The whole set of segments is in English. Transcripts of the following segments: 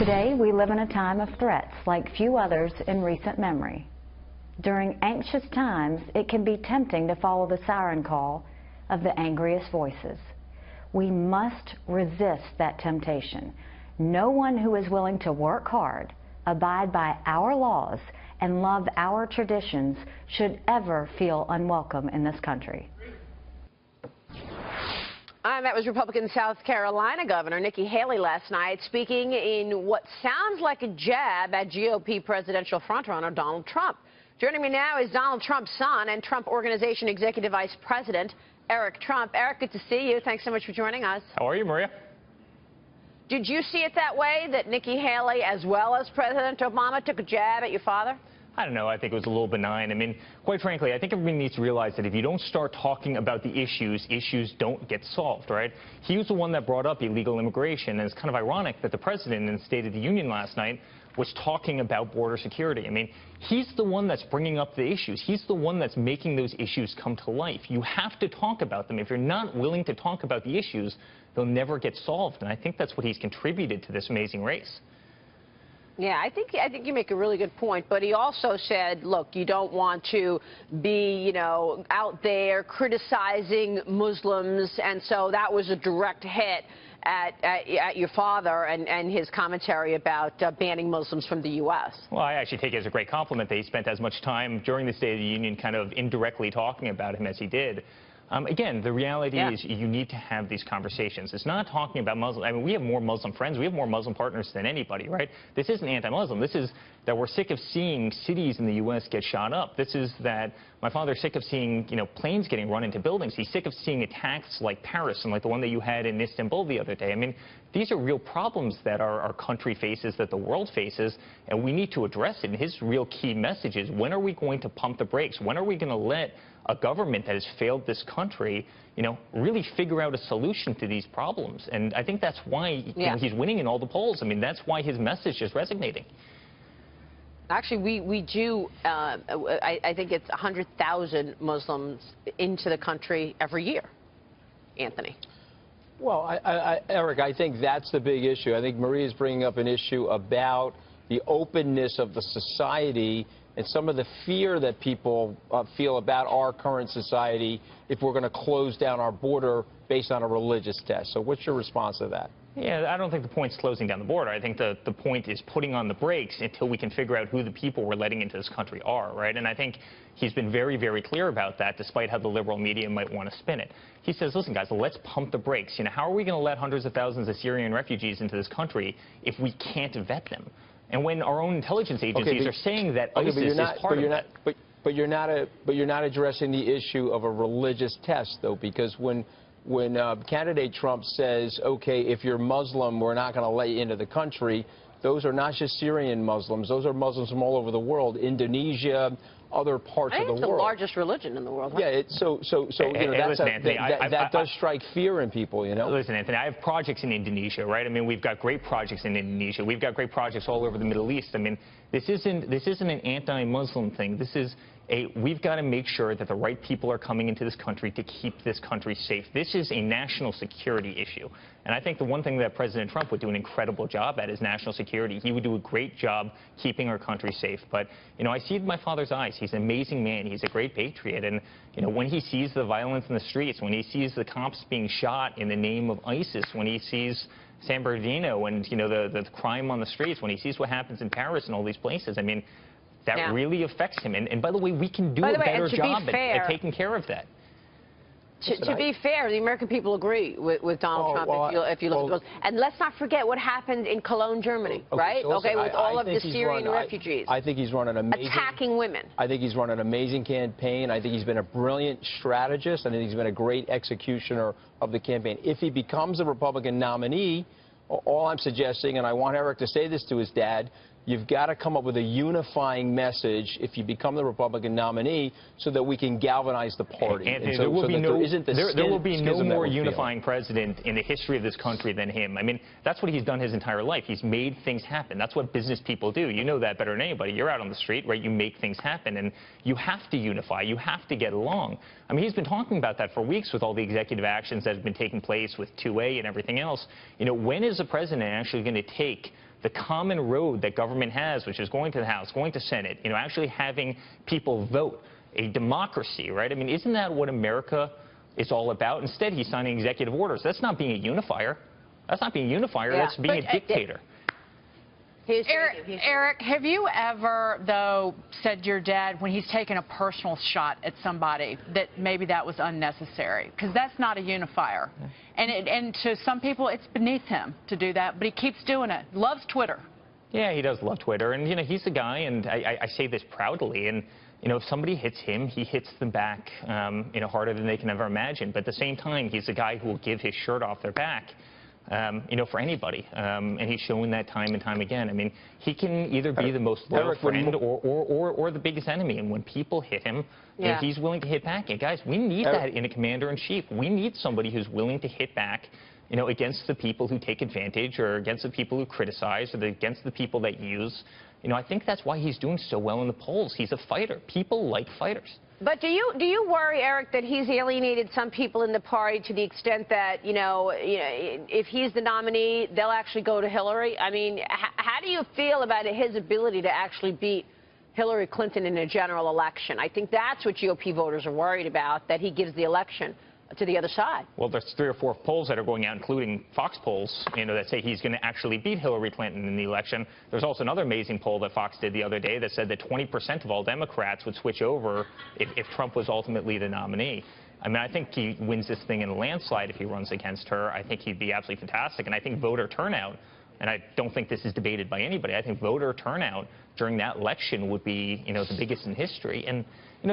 Today, we live in a time of threats like few others in recent memory. During anxious times, it can be tempting to follow the siren call of the angriest voices. We must resist that temptation. No one who is willing to work hard, abide by our laws, and love our traditions should ever feel unwelcome in this country. And that was Republican South Carolina Governor Nikki Haley last night speaking in what sounds like a jab at GOP presidential frontrunner Donald Trump. Joining me now is Donald Trump's son and Trump Organization Executive Vice President Eric Trump. Eric, good to see you. Thanks so much for joining us. How are you, Maria? Did you see it that way, that Nikki Haley, as well as President Obama, took a jab at your father? I don't know. I think it was a little benign. I mean, quite frankly, I think everybody needs to realize that if you don't start talking about the issues, issues don't get solved, right? He was the one that brought up illegal immigration, and it's kind of ironic that the president in the State of the Union last night was talking about border security. I mean, he's the one that's bringing up the issues. He's the one that's making those issues come to life. You have to talk about them. If you're not willing to talk about the issues, they'll never get solved, and I think that's what he's contributed to this amazing race. Yeah, I think you make a really good point, but he also said, look, you don't want to be, out there criticizing Muslims, and so that was a direct hit at your father and his commentary about banning Muslims from the U.S. Well, I actually take it as a great compliment that he spent as much time during the State of the Union kind of indirectly talking about him as he did. Again, the reality is you need to have these conversations. It's not talking about Muslims. I mean, we have more Muslim friends. We have more Muslim partners than anybody, right? This isn't anti-Muslim. This is that we're sick of seeing cities in the U.S. get shot up. This is that my father's sick of seeing, planes getting run into buildings. He's sick of seeing attacks like Paris and like the one that you had in Istanbul the other day. I mean, these are real problems that our country faces, that the world faces, and we need to address it. And his real key message is, when are we going to pump the brakes? When are we going to let a government that has failed this country, really figure out a solution to these problems? And I think that's why he's winning in all the polls. I mean, that's why his message is resonating. Actually, we do, I think it's 100,000 Muslims into the country every year, Anthony. Well, Eric, I think that's the big issue. I think Maria's bringing up an issue about the openness of the society and some of the fear that people feel about our current society if we're going to close down our border based on a religious test. So what's your response to that? Yeah, I don't think the point's closing down the border. I think the point is putting on the brakes until we can figure out who the people we're letting into this country are, right? And I think he's been very, very clear about that, despite how the liberal media might want to spin it. He says, listen, guys, let's pump the brakes. How are we going to let hundreds of thousands of Syrian refugees into this country if we can't vet them? And when our own intelligence agencies are saying that ISIS is part of that. But you're not addressing the issue of a religious test, though, because when candidate Trump says, okay, if you're Muslim, we're not going to let you into the country, those are not just Syrian Muslims. Those are Muslims from all over the world, Indonesia, other parts of the world. It's the largest religion in the world. Huh? Yeah, that does strike fear in people, Listen, Anthony, I have projects in Indonesia, right? I mean, we've got great projects in Indonesia. We've got great projects all over the Middle East. I mean, this isn't an anti-Muslim thing. This is we've got to make sure that the right people are coming into this country to keep this country safe. This is a national security issue. And I think the one thing that President Trump would do an incredible job at is national security. He would do a great job keeping our country safe. But, I see it in my father's eyes. He's an amazing man. He's a great patriot. And, when he sees the violence in the streets, when he sees the cops being shot in the name of ISIS, when he sees San Bernardino and, the crime on the streets, when he sees what happens in Paris and all these places, I mean, that really affects him. And by the way, we can do a better job at taking care of that. To be fair, the American people agree with Donald Trump if you look at those. And let's not forget what happened in Cologne, Germany, right? Okay, with all of the Syrian refugees. I think he's run an amazing... Attacking women. I think he's run an amazing campaign. I think he's been a brilliant strategist. I think he's been a great executioner of the campaign. If he becomes a Republican nominee, all I'm suggesting, and I want Eric to say this to his dad, you've got to come up with a unifying message if you become the Republican nominee so that we can galvanize the party. Anthony, there will be no more unifying president in the history of this country than him. I mean, that's what he's done his entire life. He's made things happen. That's what business people do. You know that better than anybody. You're out on the street, right? You make things happen, and you have to unify. You have to get along. I mean, he's been talking about that for weeks with all the executive actions that have been taking place with 2A and everything else. When is the president actually going to take the common road that government has, which is going to the House, going to Senate, actually having people vote, a democracy, right? I mean, isn't that what America is all about? Instead, he's signing executive orders. That's not being a unifier. That's not being a unifier. Yeah. That's being a dictator. Eric, have you ever, though, said to your dad when he's taken a personal shot at somebody that maybe that was unnecessary? Because that's not a unifier. And to some people, it's beneath him to do that, but he keeps doing it. Loves Twitter. Yeah, he does love Twitter. And, he's the guy, and I say this proudly, and, if somebody hits him, he hits them back, harder than they can ever imagine. But at the same time, he's the guy who will give his shirt off their back. For anybody. And he's shown that time and time again. I mean, he can either be the most loyal friend or the biggest enemy. And when people hit him, he's willing to hit back. And guys, we need that in a commander-in-chief. We need somebody who's willing to hit back, against the people who take advantage or against the people who criticize or against the people that use. I think that's why he's doing so well in the polls. He's a fighter. People like fighters. But do you worry, Eric, that he's alienated some people in the party to the extent that, if he's the nominee, they'll actually go to Hillary? I mean, how do you feel about his ability to actually beat Hillary Clinton in a general election? I think that's what GOP voters are worried about, that he gives the election to the other side. Well, there's 3 or 4 polls that are going out, including Fox polls, that say he's going to actually beat Hillary Clinton in the election. There's also another amazing poll that Fox did the other day that said that 20% of all Democrats would switch over if Trump was ultimately the nominee. I mean, I think he wins this thing in a landslide if he runs against her. I think he'd be absolutely fantastic. And I think voter turnout, and I don't think this is debated by anybody, I think voter turnout during that election would be, the biggest in history. And,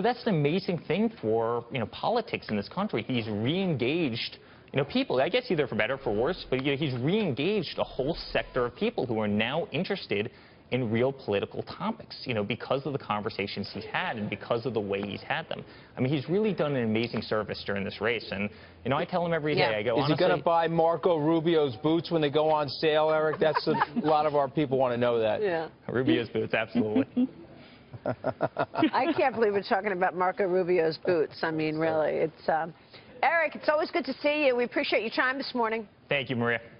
that's an amazing thing for, politics in this country. He's re-engaged, people, I guess either for better or for worse, but he's re-engaged a whole sector of people who are now interested in real political topics, because of the conversations he's had and because of the way he's had them. I mean, he's really done an amazing service during this race. And, I tell him every day, I go, Is he going to buy Marco Rubio's boots when they go on sale, Eric? That's a lot of our people want to know that. Yeah. Rubio's boots, absolutely. I can't believe we're talking about Marco Rubio's boots. I mean, really, it's Eric, it's always good to see you. We appreciate your time this morning. Thank you, Maria.